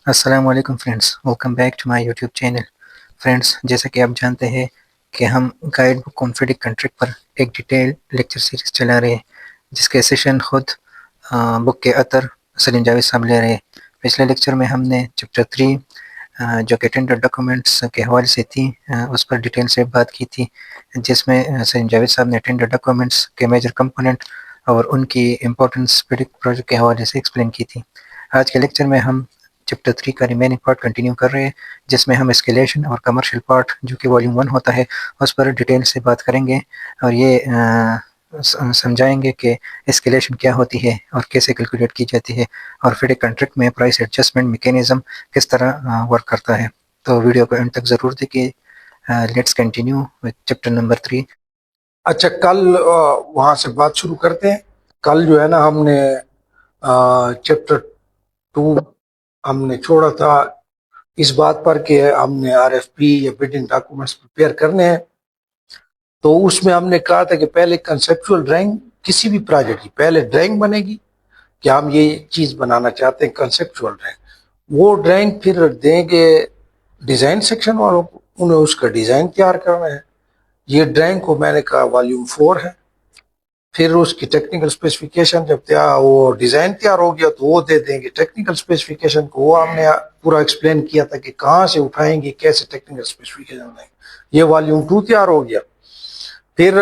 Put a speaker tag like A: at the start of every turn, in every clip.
A: السلام علیکم friends, welcome back to my YouTube channel. Friends, جیسا کہ آپ جانتے ہیں کہ ہم گائیڈ بک کانفیڈنگ کنٹریکٹ پر ایک ڈیٹیل لیکچر سیریز چلا رہے ہیں، جس کے سیشن خود بک کے اتر سلیم جاوید صاحب لے رہے ہیں۔ پچھلے لیکچر میں ہم نے چیپٹر 3 جو کہ ٹینڈر ڈاکومنٹس کے حوالے سے تھی اس پر ڈیٹیل سے بات کی تھی، جس میں سلیم جاوید صاحب نے ٹینڈر ڈاکومنٹس کے میجر کمپوننٹ اور ان کی امپورٹنس پروجیکٹ کے حوالے سے ایکسپلین کی تھی۔ آج کے لیکچر میں ہم چیپٹر 3 کا ریمیننگ پارٹ کنٹینیو کر رہے ہیں، جس میں ہم اسکیلیشن اور کمرشل پارٹ جو کہ والیوم 1 ہوتا ہے اس پر ڈیٹیل سے بات کریں گے، اور یہ سمجھائیں گے کہ اسکیلیشن کیا ہوتی ہے اور کیسے کیلکولیٹ کی جاتی ہے، اور پھر ایک کنٹریکٹ میں پرائس ایڈجسٹمنٹ میکینزم کس طرح ورک کرتا ہے۔ تو ویڈیو کو اینڈ تک ضرور دیکھیے۔ Let's continue with chapter number 3۔
B: اچھا، کل وہاں سے بات شروع کرتے ہیں۔ کل جو ہے نا ہم نے چیپٹر 2 ہم نے چھوڑا تھا اس بات پر کہ ہم نے آر ایف پی یا بڈنگ ڈاکومنٹس پریپیئر کرنے ہیں۔ تو اس میں ہم نے کہا تھا کہ پہلے کنسیپچول ڈرائنگ کسی بھی پروجیکٹ کی پہلے ڈرائنگ بنے گی کہ ہم یہ چیز بنانا چاہتے ہیں، کنسیپچول ڈرائنگ۔ وہ ڈرائنگ پھر دیں گے ڈیزائن سیکشن والوں کو، انہیں اس کا ڈیزائن تیار کرنا ہے۔ یہ ڈرائنگ کو میں نے کہا والیوم 4 ہے۔ پھر اس کی ٹیکنیکل اسپیسیفکیشن جب وہ ڈیزائن تیار ہو گیا تو وہ دے دیں گے ٹیکنیکل اسپیسیفکیشن کو۔ وہ ہم نے پورا ایکسپلین کیا تھا کہ کہاں سے اٹھائیں گے، کیسے ٹیکنیکل اسپیسیفکیشن دیں گے۔ یہ والیوم 2 تیار ہو گیا۔ پھر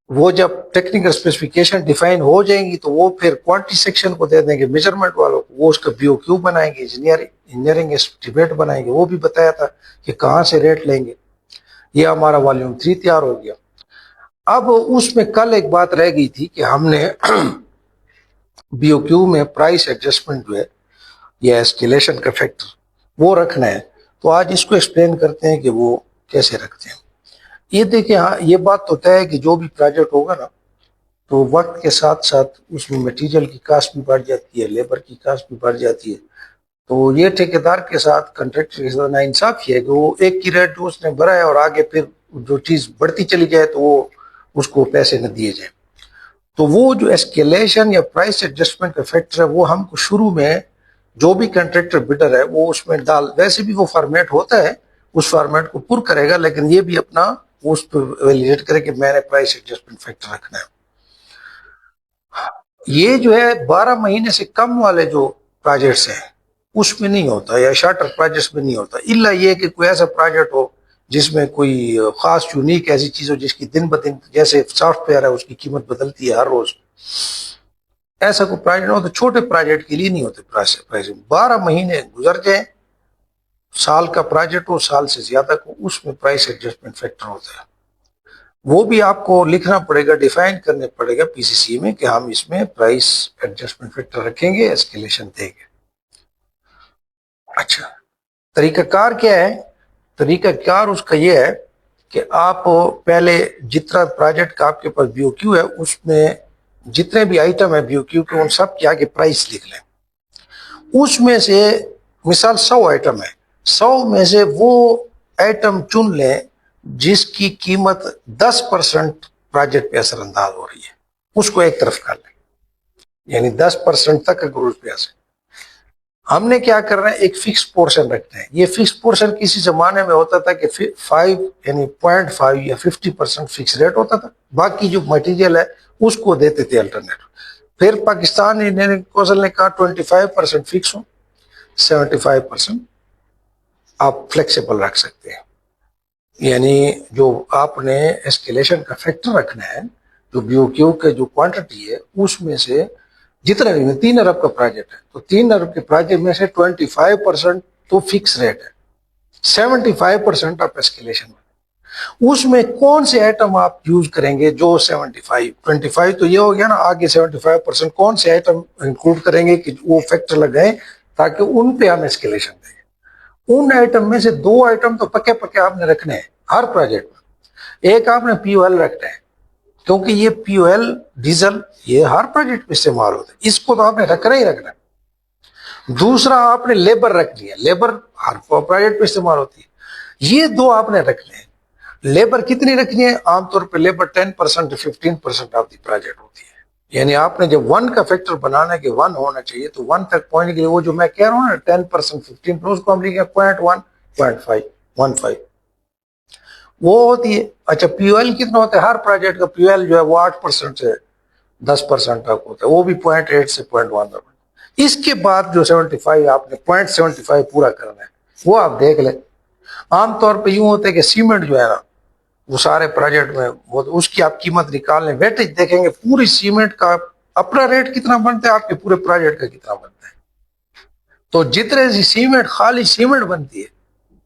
B: وہ جب ٹیکنیکل اسپیسیفکیشن ڈیفائن ہو جائیں گی تو وہ پھر کوانٹی سیکشن کو دے دیں گے، میجرمنٹ والوں کو، وہ اس کا بی او کیو بنائیں گے، انجینئرنگ اسٹیمیٹ بنائیں گے۔ وہ بھی بتایا تھا کہ کہاں سے ریٹ لیں گے۔ یہ ہمارا والیوم 3 تیار ہو گیا۔ اب اس میں کل ایک بات رہ گئی تھی کہ ہم نے بی او کیو میں پرائس ایڈجسٹمنٹ جو ہے یا اسکیلیشن کا فیکٹر وہ رکھنا ہے۔ تو آج اس کو ایکسپلین کرتے ہیں کہ وہ کیسے رکھتے ہیں۔ یہ دیکھیں، ہاں یہ بات تو طے ہے کہ جو بھی پروجیکٹ ہوگا نا تو وقت کے ساتھ ساتھ اس میں مٹیریل کی کاسٹ بھی بڑھ جاتی ہے، لیبر کی کاسٹ بھی بڑھ جاتی ہے۔ تو یہ ٹھیکیدار کے ساتھ کنٹریکٹر کے ساتھ ناانصافی ہے کہ وہ ایک کی ریٹ جو اس نے بڑھا ہے اور آگے پھر جو چیز بڑھتی چلی جائے تو وہ اس کو پیسے نہ دیے جائیں۔ تو وہ جو اسکیلیشن یا پرائس ایڈجسٹمنٹ کا فیکٹر ہے وہ ہم کو شروع میں جو بھی کنٹریکٹر بڈر ہے وہ اس میں ویسے بھی وہ فارمیٹ ہوتا ہے، اس فارمیٹ کو پر کرے گا، لیکن یہ بھی اپنا اس پہ ویلیڈیٹ کرے کہ میں نے پرائس ایڈجسٹمنٹ فیکٹر رکھنا ہے۔ یہ جو ہے 12 مہینے سے کم والے جو پروجیکٹس ہیں اس میں نہیں ہوتا، یا شارٹر پروجیکٹس میں نہیں ہوتا، الا یہ کہ کوئی ایسا پروجیکٹ ہو جس میں کوئی خاص یونیک ایسی چیز ہو جس کی دن بدن، جیسے سافٹ ویئر ہے اس کی قیمت بدلتی ہے ہر روز، ایسا کوئی پروجیکٹ ہو تو چھوٹے پروجیکٹ کے لیے نہیں ہوتے پرائس۔ 12 مہینے گزر جائیں، سال کا پروجیکٹ ہو، سال سے زیادہ کو، اس میں پرائس ایڈجسٹمنٹ فیکٹر ہوتا ہے۔ وہ بھی آپ کو لکھنا پڑے گا، ڈیفائن کرنے پڑے گا پی سی سی میں کہ ہم اس میں پرائس ایڈجسٹمنٹ فیکٹر رکھیں گے، اسکیلیشن دیں گے۔ اچھا، طریقہ کار کیا ہے؟ طریقہ کار اس کا یہ ہے کہ آپ پہلے جتنا پروجیکٹ کا آپ کے پاس بی او کیو ہے اس میں جتنے بھی آئٹم ہے بی او کیو کے ان سب کے آگے پرائس لکھ لیں۔ اس میں سے مثال 100 آئٹم ہے، 100 میں سے وہ آئٹم چن لیں جس کی قیمت 10% پروجیکٹ پہ اثر انداز ہو رہی ہے، اس کو ایک طرف کر لیں، یعنی 10% تک اگر اس پہ اثر۔ ہم نے کیا کرنا ہے، ایک فکس پورشن رکھنا ہے۔ یہ فکس پورشن کسی زمانے میں ہوتا تھا کہ 5 یعنی 0.5 یا 50% فکس ریٹ ہوتا تھا، باقی جو مٹیریل ہے اس کو دیتے تھے الٹرنیٹ۔ پھر پاکستان انجینئرنگ کونسل نے کہا 25% فکس ہو، 75% آپ فلیکسیبل رکھ سکتے ہیں۔ یعنی جو آپ نے اسکیلیشن کا فیکٹر رکھنا ہے، جو بی او کیو کے جو کوانٹٹی ہے اس میں سے جتنا بھی 3 ارب کا پروجیکٹ ہے تو 3 ارب کے پروجیکٹ میں سے 25% تو فکس ریٹ ہے، 75% آپ اسکیلیشن میں۔ اس میں کون سے آئٹم آپ یوز کریں گے جو 25 تو یہ ہو گیا نا، آگے 75% کون سے آئٹم انکلوڈ کریں گے کہ وہ فیکٹر لگائیں تاکہ ان پہ ہم اسکیلیشن دیں۔ ان آئٹم میں سے 2 آئٹم تو پکے آپ نے رکھنے ہیں ہر پروجیکٹ میں۔ ایک آپ نے پی او ایل رکھنا ہے، کیونکہ یہ پی او ایل ڈیزل یہ ہر پروجیکٹ میں استعمال ہوتا ہے، اس کو تو آپ نے رکھنا ہی رکھنا ہے۔ دوسرا آپ نے لیبر رکھنی ہے، لیبر ہر پروجیکٹ میں استعمال ہوتی ہے، یہ 2 آپ نے رکھنے ہیں۔ لیبر کتنی رکھنی ہے؟ عام طور پہ لیبر 10% 15% آف دی پروجیکٹ ہوتی ہے، یعنی آپ نے جب 1 کا فیکٹر بنانا ہے کہ 1 ہونا چاہیے تو 1 تک پہنچنے کے لیے وہ جو میں کہہ رہا ہوں نا 10%, 15%, اس کو ہم لکھیں 0.1, 0.5, 1.5 وہ ہوتی ہے. اچھا پی او ایل کتنا ہوتا ہے؟ ہر پروجیکٹ کا پی او ایل جو ہے وہ 8% سے 10% تک ہوتا ہے, وہ بھی 0.8 سے 0.1 تک. اس کے بعد جو 75 آپ نے 0.75 پورا کرنا ہے وہ آپ دیکھ لیں. عام طور پہ یوں ہوتا ہے کہ سیمنٹ جو ہے نا وہ سارے پروجیکٹ میں وہ اس کی آپ قیمت نکال لیں, ویٹیج دیکھیں گے پوری سیمنٹ کا اپنا ریٹ کتنا بنتا ہے, آپ کے پورے پروجیکٹ کا کتنا بنتا ہے. تو جتنے سیمنٹ خالی سیمنٹ بنتی ہے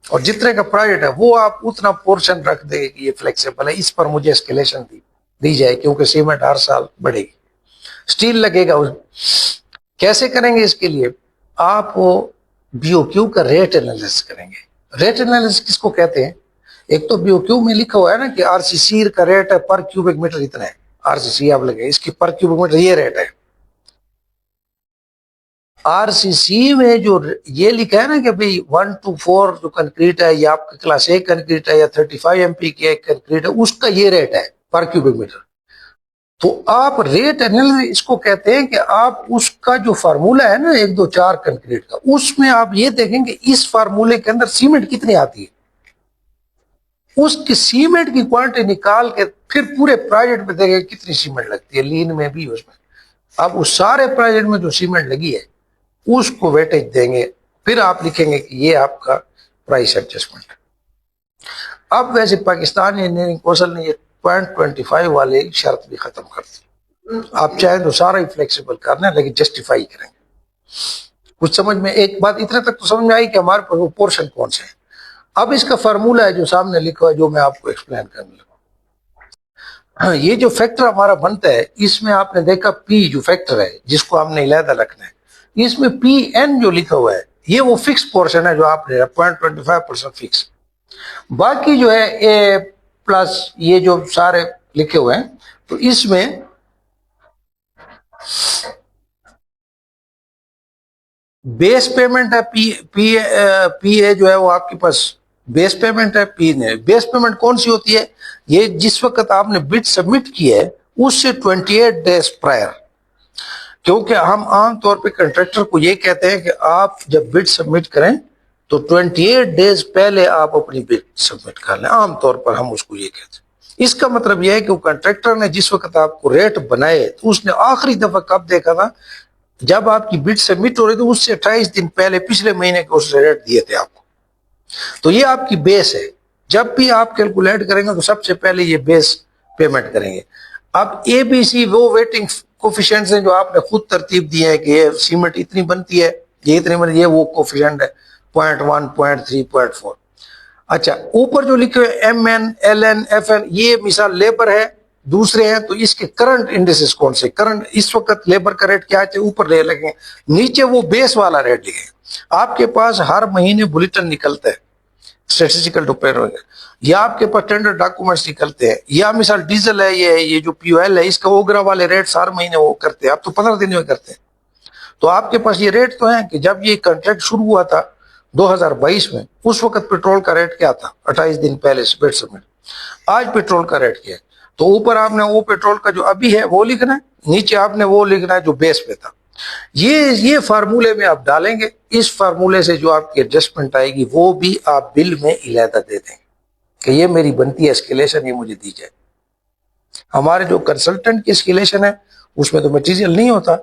B: اور جتنے کا پروجیکٹ ہے وہ آپ اتنا پورشن رکھ دیں کہ یہ فلیکسیبل ہے, اس پر مجھے اسکیلیشن دی جائے کیونکہ سیمنٹ ہر سال بڑھے گی. سٹیل لگے گا. کیسے کریں گے اس کے لیے؟ آپ بی او کیو کا ریٹ انالیسس کریں گے. ریٹ انالیسس کس کو کہتے ہیں؟ ایک تو بی او کیو میں لکھا ہوا ہے نا کہ آر سی سی کا ریٹ ہے پر کیوبک میٹر اتنا ہے, آر سی سی آپ لگے اس کی پر کیوبک میٹر یہ ریٹ ہے. آر سی سی میں جو یہ لکھا ہے نا کہ بھئی 1 to 4 جو کنکریٹ ہے یا آپ کا کلاس A کنکریٹ ہے یا 35 MP کی ایک کنکریٹ ہے اس کا یہ ریٹ ہے پر کیوبک میٹر. تو آپ ریٹ انالیسس اس کو کہتے ہیں کہ آپ اس کا جو فارمولا ہے نا 1 2 4 کنکریٹ کا, اس میں آپ یہ دیکھیں کہ اس فارمولے کے اندر سیمنٹ کتنی آتی ہے, اس کی سیمنٹ کی کوانٹٹی نکال کے پھر پورے پروجیکٹ میں دیکھیں کتنی سیمنٹ لگتی ہے, لین میں بھی اس میں. اب اس سارے پروجیکٹ میں جو سیمنٹ لگی ہے اس کو ویٹیج دیں گے, پھر آپ لکھیں گے کہ یہ آپ کا پرائس ایڈجسٹمنٹ. اب ویسے پاکستانی انجینئرنگ کونسل نے یہ 0.25 والے شرط بھی ختم کر دی. آپ چاہیں تو سارا ہی فلیکسیبل کرنا ہے لیکن جسٹیفائی کریں گے. کچھ سمجھ میں ایک بات اتنا تک تو سمجھ میں آئی کہ ہمارے پاس وہ پورشن کون سے ہیں. اب اس کا فارمولا ہے جو سامنے لکھا ہے جو میں آپ کو ایکسپلین کرنے لگا. یہ جو فیکٹر ہمارا بنتا ہے اس میں آپ نے دیکھا پی جو فیکٹر ہے جس کو ہم نے علیحدہ رکھنا ہے, اس میں پی این جو لکھا ہوا ہے یہ وہ فکس پورشن ہے جو آپ نے 0.25% فکس. باقی جو ہے اے پلس یہ جو سارے لکھے ہوئے ہیں تو اس میں بیس پیمنٹ ہے پی اے جو ہے وہ آپ کے پاس بیس پیمنٹ ہے. پی نے بیس پیمنٹ کون سی ہوتی ہے؟ یہ جس وقت آپ نے بڈ سبمٹ کی ہے اس سے 28 days پرائر, کیونکہ ہم عام طور پہ کنٹریکٹر کو یہ کہتے ہیں کہ آپ جب بڈ سبمٹ کریں تو 28 days پہلے آپ اپنی بڈ سبمٹ کر لیں. عام طور پر ہم اس کو یہ کہتے ہیں. اس کا مطلب یہ ہے کہ وہ کنٹریکٹر نے جس وقت آپ کو ریٹ بنائے تو اس نے آخری دفعہ کب دیکھا تھا؟ جب آپ کی بڈ سبمٹ ہو رہی تھی اس سے 28 دن پہلے پچھلے مہینے کے اس ریٹ دیے تھے آپ کو. تو یہ آپ کی بیس ہے. جب بھی آپ کیلکولیٹ کریں گے تو سب سے پہلے یہ بیس پیمنٹ کریں گے. اب اے بی سی وہ ویٹنگ کوفیشنٹس ہیں جو آپ نے خود ترتیب دی ہے کہ یہ سیمنٹ اتنی بنتی ہے, یہ اتنی بنتی ہے, یہ وہ کوفیشنٹ ہے 0.1, 0.3, 0.4. اچھا اوپر جو لکھے ہوئے M N, L N, F N یہ مثال لیبر ہے, دوسرے ہیں تو اس کے کرنٹ انڈیسز کون سے, کرنٹ اس وقت لیبر کا ریٹ کیا ہے اوپر لے لگیں, نیچے وہ بیس والا ریٹ لکھیں. آپ کے پاس ہر مہینے بلیٹن نکلتا ہے اسٹیٹسٹیکل ڈوپیر یا آپ کے پاس ٹینڈر ڈاکومنٹس نکلتے ہیں, یا مثال ڈیزل ہے یہ جو پی او ایل ہے اس کا اوگرا والے ریٹ ہر مہینے وہ کرتے ہیں, آپ تو 15 دن میں کرتے ہیں. تو آپ کے پاس یہ ریٹ تو ہیں کہ جب یہ کنٹریکٹ شروع ہوا تھا 2022 میں اس وقت پیٹرول کا ریٹ کیا تھا 28 دن پہلے سے بیٹ سبمٹ. آج پیٹرول کا ریٹ کیا ہے تو اوپر آپ نے وہ پیٹرول کا جو ابھی ہے وہ لکھنا ہے, نیچے آپ نے وہ لکھنا ہے جو بیس پہ تھا. یہ فارمولے میں آپ ڈالیں گے, اس فارمولے سے جو آپ کی ایڈجسٹمنٹ آئے گی وہ بھی آپ بل میں علیحدہ دے دیں گے کہ یہ میری بنتی ہے اسکیلیشن, یہ مجھے دی جائے. ہمارے جو کنسلٹنٹ کی اسکیلیشن ہے اس میں تو مٹیریل نہیں ہوتا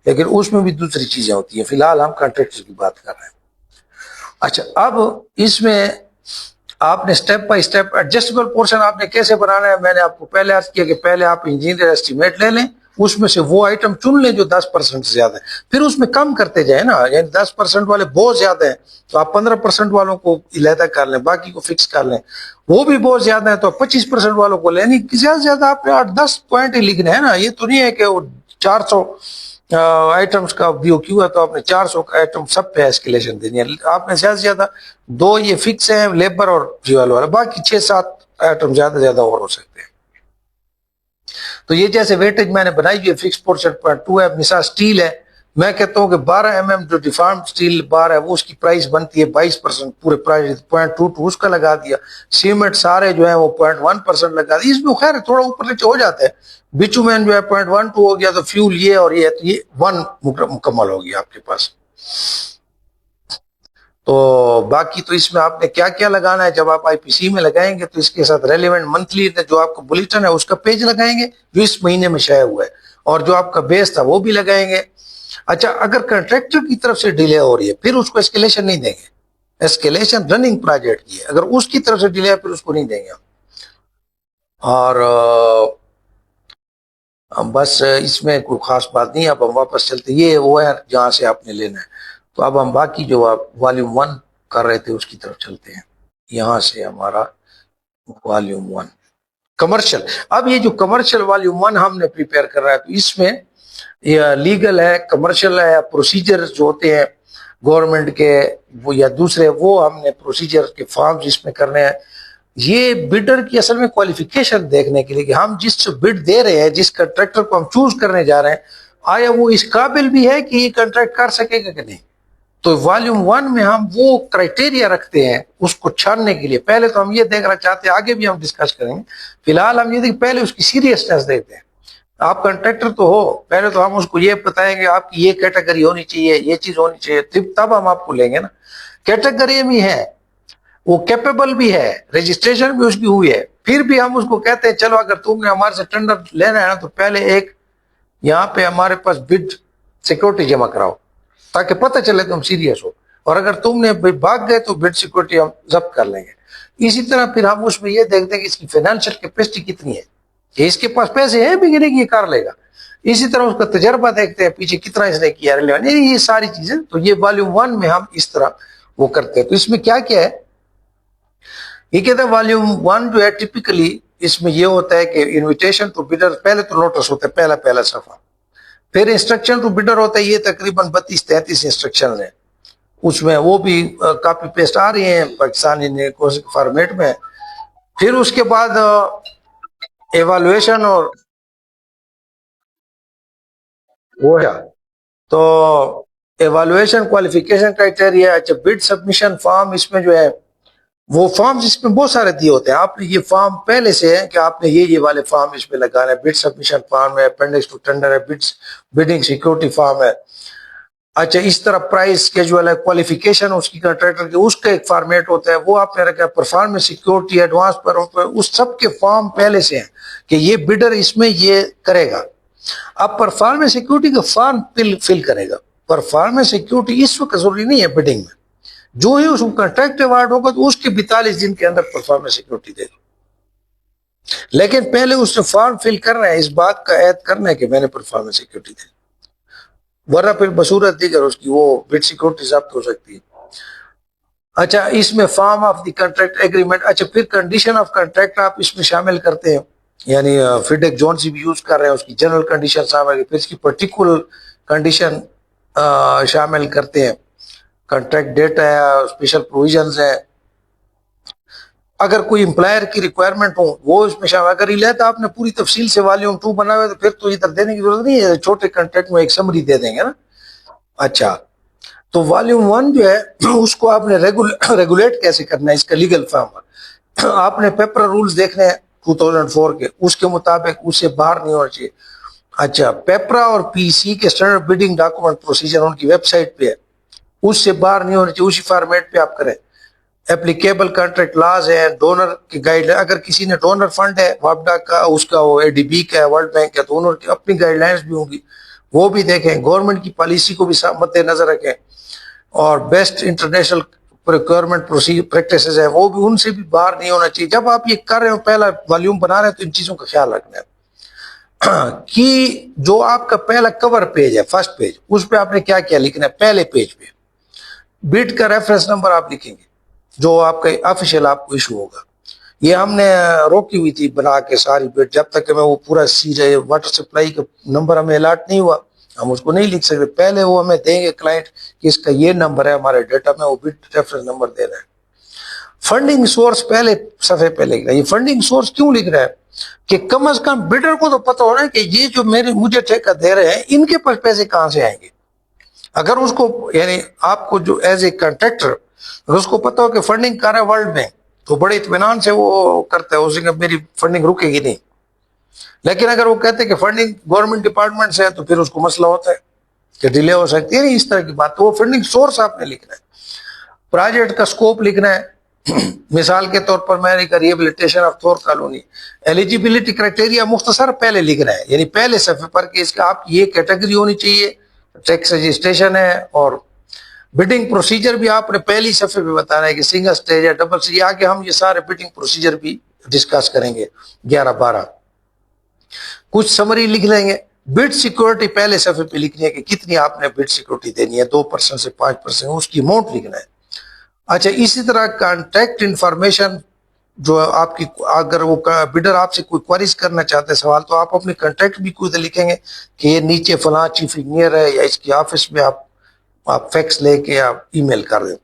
B: لیکن اس میں بھی دوسری چیزیں ہوتی ہیں. فی الحال ہم کنٹریکٹر کی بات کر رہے ہیں. اچھا اب اس میں آپ نے step by step adjustable portion آپ نے کیسے بنانا ہے, میں نے آپ کو پہلے عرض کیا کہ پہلے آپ انجینئر ایسٹیمیٹ لے لیں, اس میں سے وہ آئٹم چن لیں جو 10% سے زیادہ ہے, پھر اس میں کم کرتے جائیں نا. یعنی 10% والے بہت زیادہ ہیں تو آپ 15% والوں کو علیحدہ کر لیں, باقی کو فکس کر لیں. وہ بھی بہت زیادہ ہیں تو 25% والوں کو لیں. زیادہ سے زیادہ آپ نے 8-10 پوائنٹ ہی لکھنے ہیں نا. یہ تو نہیں ہے کہ وہ 400 آئٹمس کا بی او کیو ہے تو آپ نے 400 کا آئٹم سب پہ ایسکیلیشن دینی ہے. آپ نے زیادہ سے زیادہ 2 یہ فکس ہیں لیبر اور فیول والا, باقی 6-7 آئٹم زیادہ زیادہ اور ہو سکتے ہیں. تو یہ جیسے ویٹیج میں نے بنائی ہوئی فکس پورشن 0.2 ہے. مثال سٹیل ہے میں کہتا ہوں کہ 12 جو ڈیفارم اسٹیل بار ہے وہ اس کی پرائس بنتی ہے 22%، پورے پرائس 0.22 اس کا لگا دیا، سیمنٹ سارے جو ہیں وہ 0.1% لگا دیا، اس میں خیر تھوڑا اوپر نیچے ہو جاتا ہے، بچومین جو ہے 0.12 ہو گیا، تو فیول یہ اور یہ تو یہ 1 مکمل ہو گیا آپ کے پاس۔ تو باقی تو اس میں آپ نے کیا کیا لگانا ہے، جب آپ آئی پی سی میں لگائیں گے تو اس کے ساتھ ریلیونٹ منتھلی جو آپ کا بلیٹن ہے اس کا پیج لگائیں گے جو اس مہینے میں شائع ہوا ہے، اور جو آپ کا بیس تھا وہ بھی لگائیں گے۔ اچھا، اگر کنٹریکٹر کی طرف سے ڈیلے ہو رہی ہے پھر اس کو اسکیلیشن نہیں دیں گے، اسکیلیشن رننگ پروجیکٹ کی ہے، اگر اس کی طرف سے ڈیلے ہے پھر اس کو نہیں دیں گے۔ اور بس اس میں کوئی خاص بات نہیں، اب ہم واپس چلتے، یہ وہ ہے جہاں سے آپ نے لینا ہے۔ تو اب ہم باقی جو آپ والیوم 1 کر رہے تھے اس کی طرف چلتے ہیں، یہاں سے ہمارا والیوم 1 کمرشل۔ اب یہ جو کمرشل والیوم 1 ہم نے پریپیئر کر رہا ہے، تو اس میں یہ لیگل ہے، کمرشل ہے، پروسیجر جو ہوتے ہیں گورنمنٹ کے وہ یا دوسرے، وہ ہم نے پروسیجر کے فارمز اس میں کرنے ہیں۔ یہ بڈر کی اصل میں کوالیفیکیشن دیکھنے کے لیے کہ ہم جس بڈ دے رہے ہیں، جس کنٹریکٹر کو ہم چوز کرنے جا رہے ہیں، آیا وہ اس قابل بھی ہے کہ یہ کنٹریکٹ کر سکے گا کہ نہیں۔ تو والیوم 1 میں ہم وہ کرائٹیریا رکھتے ہیں اس کو چھاننے کے لیے۔ پہلے تو ہم یہ دیکھنا چاہتے ہیں، آگے بھی ہم ڈسکس کریں گے، فی الحال ہم یہ دیکھیں پہلے اس کی سیریسنس دیکھتے ہیں۔ آپ کنٹریکٹر تو ہو، پہلے تو ہم اس کو یہ بتائیں گے آپ کی یہ کیٹیگری ہونی چاہیے، یہ چیز ہونی چاہیے، تب ہم آپ کو لیں گے نا۔ کیٹیگری بھی ہے، وہ کیپیبل بھی ہے، رجسٹریشن بھی اس کی ہوئی ہے، پھر بھی ہم اس کو کہتے ہیں چلو اگر تم نے ہمارے سے ٹینڈر لینا ہے نا تو پہلے ایک یہاں پہ ہمارے پاس بڈ سیکورٹی جمع کراؤ تاکہ پتہ چلے تم سیریس ہو، اور اگر تم نے بھاگ گئے تو بڈ سیکورٹی ہم ضبط کر لیں گے۔ اسی طرح پھر ہم اس میں یہ دیکھتے ہیں کہ اس کی فائنینشیل کیپیسٹی کتنی ہے، کہ اس کے پاس پیسے ہیں بھی کہ نہیں، یہ کر لے گا۔ اسی طرح اس کا تجربہ دیکھتے ہیں پیچھے کتنا اس نے کیا، یہ ساری چیزیں۔ تو یہ والیوم 1 میں ہم اس طرح وہ کرتے ہیں۔ تو اس میں کیا کیا ہے، یہ کہتا ہے والیوم 1 جو ہے ٹپیکلی اس میں یہ ہوتا ہے کہ انویٹیشن ٹو بڈر، پہلے تو نوٹس ہوتا ہے پہلا صفحہ، پھر انسٹرکشن ٹو بڈر ہوتا ہے، یہ تقریباً 32-33 انسٹرکشن ہیں، اس میں وہ بھی کاپی پیسٹ آ رہی ہیں پاکستانی فارمیٹ میں۔ پھر اس کے بعد ایوالویشن اور وہ ہے تو ایوالویشن کوالیفیکیشن کرائٹیریا۔ اچھا، بڈ سبمیشن فارم، اس میں جو ہے وہ فارمز اس میں بہت سارے دیے ہوتے ہیں، آپ نے یہ فارم پہلے سے ہے کہ آپ نے یہ والے فارم اس میں لگانا ہے، بڈ سبمیشن فارم ہے، اپینڈکس ٹو ٹینڈر ہے، بڈنگ سیکورٹی فارم ہے۔ اچھا، اس طرح پرائس اسکیجول ہے، کوالیفیکیشن اس کی کنٹریکٹر کی، اس کا ایک فارمیٹ ہوتا ہے، وہ آپ نے رکھا ہے، پرفارمنس سیکورٹی ایڈوانس پر اس سب کے فارم پہلے سے ہیں کہ یہ بڈر اس میں یہ کرے گا۔ اب پرفارمنس سیکورٹی کا فارم فل کرے گا۔ پرفارمنس سیکورٹی اس وقت ضروری نہیں ہے بڈنگ میں، جو ہی اس کو کنٹریکٹ ایوارڈ ہوگا تو اس کے 42 دن کے اندر پرفارمنس سیکورٹی دے گا، لیکن پہلے اس نے فارم فل کرنا ہے، اس بات کا عہد کرنا ہے کہ میں نے پرفارمنس سیکورٹی دی، ورنہ پھر بصورت دیگر اس کی وہ بڈ سیکورٹی ضبط ہو سکتی ہے۔ اچھا، اس میں form of the contract agreement, اچھا پھر کنڈیشن آف کنٹریکٹ آپ اس میں شامل کرتے ہیں، یعنی فیڈیک جون سی بھی یوز کر رہے ہیں، اس کی جنرل کنڈیشن شامل، پھر اس کی پرٹیکولر کنڈیشن شامل کرتے ہیں، کنٹریکٹ ڈیٹا ہے، اسپیشل پروویژنز ہیں، اگر کوئی امپلائر کی ریکوائرمنٹ ہو وہ اس میں شامل۔ اگر ریلیٹ آپ نے پوری تفصیل سے والیوم 2 بنا ہوا ہے تو پھر تو ادھر دینے کی ضرورت نہیں ہے، چھوٹے کنٹریکٹ میں ایک سمری دے دیں گے نا۔ اچھا، تو والیوم 1 جو ہے اس کو آپ نے ریگولیٹ کیسے کرنا ہے، اس کا لیگل فریم آپ نے پیپر رولز دیکھنے ہیں 2004 کے، اس کے مطابق اس سے باہر نہیں ہونا چاہیے۔ اچھا، پیپرا اور پی سی کے اسٹینڈرڈ بڈنگ ڈاکومنٹ پروسیجر ان کی ویب سائٹ پہ ہے، اس سے باہر نہیں ہونا چاہیے، اسی فارمیٹ پہ آپ کریں۔ اپلیکیبل کانٹریکٹ لاز ہے، ڈونر کی گائیڈ لائن، اگر کسی نے ڈونر فنڈ ہے وابڈا کا، اس کا وہ اے ڈی بی کا ہے، ورلڈ بینک کا، تو انہوں کی اپنی گائیڈ لائنز بھی ہوں گی، وہ بھی دیکھیں۔ گورنمنٹ کی پالیسی کو بھی مد نظر رکھیں، اور بیسٹ انٹرنیشنل پروکیورمنٹ پریکٹسز ہیں وہ بھی، ان سے بھی باہر نہیں ہونا چاہیے۔ جب آپ یہ کر رہے ہو، پہلا والیوم بنا رہے ہیں، تو ان چیزوں کا خیال رکھنا ہے کہ جو آپ کا پہلا کور پیج ہے، فرسٹ پیج، اس پہ آپ نے کیا کیا لکھنا ہے۔ پہلے پیج پہ بڈ کا ریفرنس نمبر آپ لکھیں گے جو آپ کا آفیشیل آپ کو ایشو ہوگا۔ یہ ہم نے روکی ہوئی تھی بنا کے ساری بڈ، جب تک کہ میں وہ پورا واٹر سپلائی کا نمبر ہمیں الاٹ نہیں ہوا ہم اس کو نہیں لکھ سکتے، پہلے وہ ہمیں دیں گے کلائنٹ کہ اس کا یہ نمبر ہے ہمارے ڈیٹا میں، وہ بڈ ریفرنس نمبر دے رہا ہے۔ فنڈنگ سورس پہلے صفحے پہ لکھ رہا ہے۔ یہ فنڈنگ سورس کیوں لکھ رہا ہے کہ کم از کم بڈر کو تو پتہ ہونا ہے کہ یہ جو مجھے ٹھیکہ دے رہے ہیں ان کے پاس پیسے کہاں سے آئیں گے۔ اگر اس کو یعنی آپ کو جو ایز اے کنٹریکٹر اگر اس کو پتا ہو کہ فنڈنگ کر رہا ہے ورلڈ بینک تو بڑے اطمینان سے وہ کرتا ہے، اسے کہ میری فنڈنگ رکے گی نہیں. لیکن اگر وہ کہتے ہیں کہ فنڈنگ گورنمنٹ ڈپارٹمنٹ سے ہے تو پھر اس کو مسئلہ ہوتا ہے کہ ڈیلے ہو سکتی ہے. نہیں اس طرح کی بات. تو وہ فنڈنگ سورس آپ نے لکھنا ہے، پروجیکٹ کا سکوپ لکھنا ہے. مثال کے طور پر میں نے کہا ریہیبلیٹیشن آف تھور کالونی، ایلیجیبلٹی کرائٹیریا مختصر پہلے لکھنا ہے، یعنی پہلے صفحے پر کہ اس کا آپ کی یہ کیٹیگری ہونی چاہیے، ٹیکس رجسٹریشن ہے، اور بڈنگ پروسیجر بھی آپ نے پہلی صفحے پہ بتانا ہے کہ سنگل سٹیج ہے، ڈبل سٹیج. آگے ہم یہ سارے بڈنگ پروسیجر بھی ڈسکس کریں گے 11-12. کچھ سمری لکھ لیں گے. بڈ سیکورٹی پہلے صفحے پہ لکھنی ہے کہ کتنی آپ نے بڈ سیکورٹی دینی ہے، 2% سے 5%، اس کی اماؤنٹ لکھنا ہے. اچھا اسی طرح کانٹیکٹ انفارمیشن جو آپ کی، اگر وہ بڈر آپ سے کوئی کوائریز کرنا چاہتے ہیں سوال، تو آپ اپنے کانٹیکٹ بھی کوئی لکھیں گے کہ یہ نیچے فلاں چیف انجینئر ہے، یا اس کی آفس میں آپ فیکس لے کے آپ ای میل کر دیں.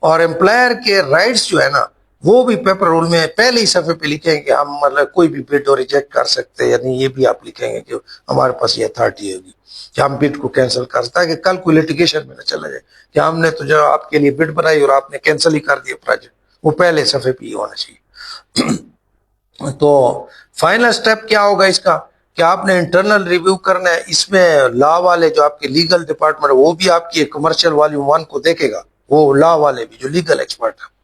B: اور امپلائر کے رائٹس جو ہے نا وہ بھی پیپر رول میں پہلے ہی صفحے پہ لکھیں گے کہ ہم مطلب کوئی بھی بڈ ریجیکٹ کر سکتے ہیں، یعنی یہ بھی آپ لکھیں گے کہ ہمارے پاس یہ اتھارٹی ہوگی کہ ہم بڈ کو کینسل کر سکتے ہیں، کہ کل کوئی لٹیگیشن میں نہ چلا جائے کہ ہم نے تو جو آپ کے لیے بڈ بنائی اور آپ نے کینسل ہی کر دیا پروجیکٹ. وہ پہلے صفحے پہ ہی ہونا چاہیے. تو فائنل سٹیپ کیا ہوگا اس کا کہ آپ نے انٹرنل ریویو کرنا ہے. اس میں لا والے جو آپ کے لیگل ڈپارٹمنٹ وہ بھی آپ کی کمرشل والیوم 1 کو دیکھے گا، وہ لا والے بھی جو لیگل ایکسپرٹ ہیں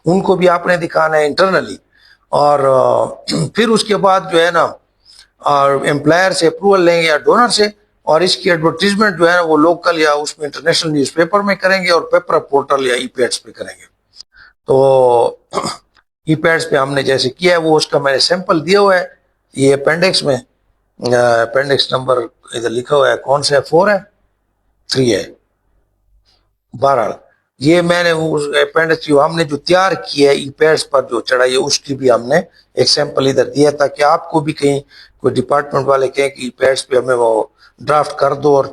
B: ان کو بھی آپ نے دکھانا ہے انٹرنلی. اور پھر اس کے بعد جو ہے نا امپلائر سے اپروول لیں گے یا ڈونر سے، اور اس کی ایڈورٹیزمنٹ جو ہے نا وہ لوکل یا اس میں انٹرنیشنل نیوز پیپر میں کریں گے، اور پیپر پورٹل یا ای پیڈس پہ کریں گے. تو ای پیڈس پہ ہم نے جیسے کیا ہے وہ اس کا میں نے سیمپل دیا ہوا ہے، یہ اپینڈکس میں، اپینڈکس نمبر ادھر لکھا ہوا ہے، کون سا ہے، 4 ہے 3 ہے. بہرحال یہ میں نے اپینڈکس جو ہم نے جو تیار کیا ہے ای پیڈس پر جو چڑھائی ہے اس کی بھی ہم نے ایک سیمپل ادھر دیا تاکہ آپ کو بھی کہیں کوئی ڈپارٹمنٹ والے کہیں کہ ای پیڈس پہ ہمیں وہ ڈرافٹ کر دو. اور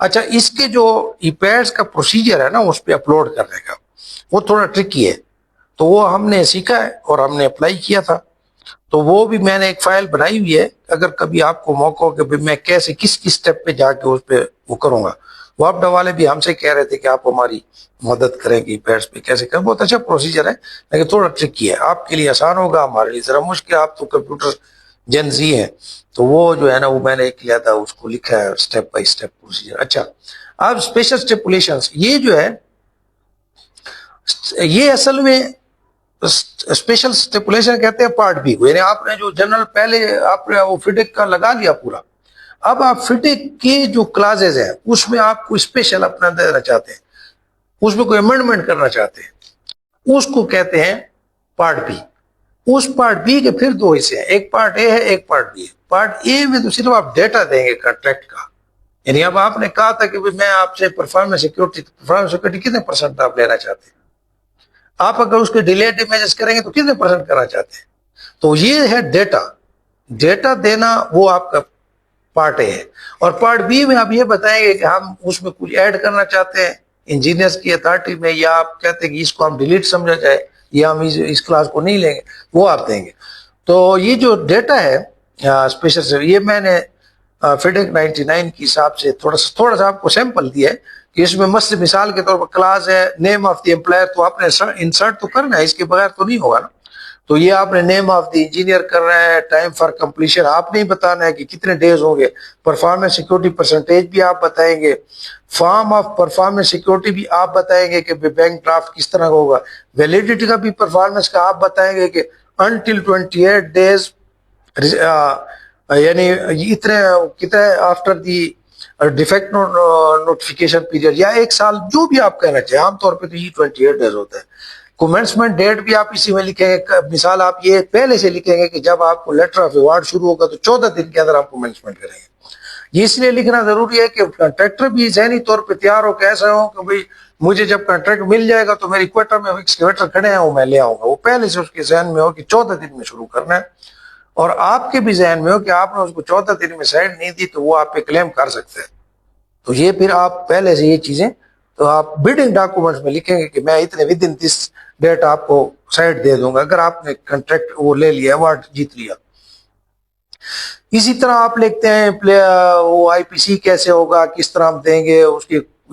B: اچھا اس کے جو ای پیڈس کا پروسیجر ہے نا اس پہ اپلوڈ کرنے کا وہ تھوڑا ٹرکی ہے، تو وہ ہم نے سیکھا ہے اور ہم نے اپلائی کیا تھا. تو وہ بھی میں نے ایک فائل بنائی ہوئی ہے، اگر کبھی آپ کو موقع ہو کہ میں کیسے کس سٹیپ پہ جا کے اس پہ وہ کروں گا. وہ آپ والے بھی ہم سے کہہ رہے تھے کہ آپ ہماری مدد کریں کہ پیڈس پہ کیسے کریں. بہت اچھا پروسیجر ہے لیکن تھوڑا ٹرکی ہے، آپ کے لیے آسان ہوگا، ہمارے لیے ذرا مشکل. آپ تو کمپیوٹر جن زی ہیں تو وہ جو ہے نا وہ میں نے ایک لیا تھا، اس کو لکھا ہے سٹیپ بائی سٹیپ پروسیجر. اچھا اب اسپیشل اسٹیپولیشنز، یہ جو ہے یہ اصل میں اسپیشل اسٹیپولیشن کہتے ہیں پارٹ بی کو، یعنی آپ نے جو جنرل پہلے آپ نے وہ فٹک کا لگا لیا پورا، اب آپ فٹک کی جو کلازز ہیں اس میں آپ کو اسپیشل اپنا دینا چاہتے ہیں، اس میں کوئی امینڈمنٹ کرنا چاہتے ہیں، اس کو کہتے ہیں پارٹ بی. اس پارٹ بی کے پھر 2 حصے ہیں، ایک پارٹ اے ہے ایک پارٹ بی ہے. پارٹ اے میں تو صرف آپ ڈیٹا دیں گے کنٹریکٹ کا، یعنی اب آپ نے کہا تھا کہ میں آپ سے پرفارمنس سیکورٹی کتنے پرسنٹ آپ لینا چاہتے ہیں، آپ اگر اس کے ڈیلیٹ امیجز کریں گے تو کتنے پرسنٹ کرنا چاہتے ہیں. تو یہ ہے ڈیٹا دینا، وہ آپ کا پارٹ اے ہے. اور پارٹ بی میں آپ یہ بتائیں گے کہ ہم اس میں کچھ ایڈ کرنا چاہتے ہیں انجینئرز کی اتھارٹی میں، یا آپ کہتے ہیں کہ اس کو ہم ڈیلیٹ سمجھا جائے یا ہم اس کلاس کو نہیں لیں گے، وہ آپ دیں گے. تو یہ جو ڈیٹا ہے اسپیشل سے، یہ میں نے فیڈک 99 کے حساب سے تھوڑا سا آپ کو سیمپل دیا ہے کہ اس میں مثال کے طور پر کلاس ہے نیم آف دی امپلائر، تو آپ نے انسرٹ تو کرنا ہے، اس کے بغیر تو نہیں ہوگا نا. تو یہ آپ نے نیم آف دی انجینئر کر رہا ہے، ٹائم فار کمپلیشن آپ نہیں بتانا ہے کہ کتنے ڈیز ہوں گے، پرفارمنس سیکورٹی پرسنٹیج بھی آپ بتائیں گے، فارم آف پرفارمنس سیکورٹی بھی آپ بتائیں گے کہ بینک ڈرافٹ کس طرح ہوگا، ویلیڈیٹی کا بھی پرفارمنس کا آپ بتائیں گے کہ انٹل 28 days، یعنی کتنے after the defect notification period, یا 1 سال، جو بھی آپ کہنا چاہیں. عام طور پہ تو یہ 28 days ہوتا ہے. کومنسمنٹ ڈیٹ بھی آپ اسی میں لکھیں گے، مثال آپ یہ پہلے سے لکھیں گے کہ جب آپ کو لیٹر آف ایوارڈ شروع ہوگا تو 14 دن کے اندر آپ کومنسمنٹ کریں گے. یہ اس لیے لکھنا ضروری ہے کہ کنٹریکٹر بھی ذہنی طور پہ تیار ہو کہ ایسا ہو کہ بھئی مجھے جب کنٹریکٹ مل جائے گا تو میری کوئٹہ میں ایکسکیویٹر کھڑے ہیں وہ میں لے آؤں گا. وہ پہلے سے اس کے ذہن میں ہو کہ 14 دن میں شروع کرنا ہے، اور آپ کے بھی ذہن میں ہو کہ آپ نے اس کو 14 دن میں سائن نہیں دی تو وہ آپ پہ کلیم کر سکتے ہیں. تو یہ پھر آپ پہلے سے یہ چیزیں تو آپ بڈنگ ڈاکومنٹس میں لکھیں گے کہ میں اتنے ود ان دس ڈیٹ آپ کو سائٹ دے دوں گا اگر آپ نے کنٹریکٹ وہ لے لیا، ایوارڈ جیت لیا. اسی طرح آپ لکھتے ہیں وہ آئی پی سی کیسے ہوگا، کس طرح ہم دیں گے، اس کی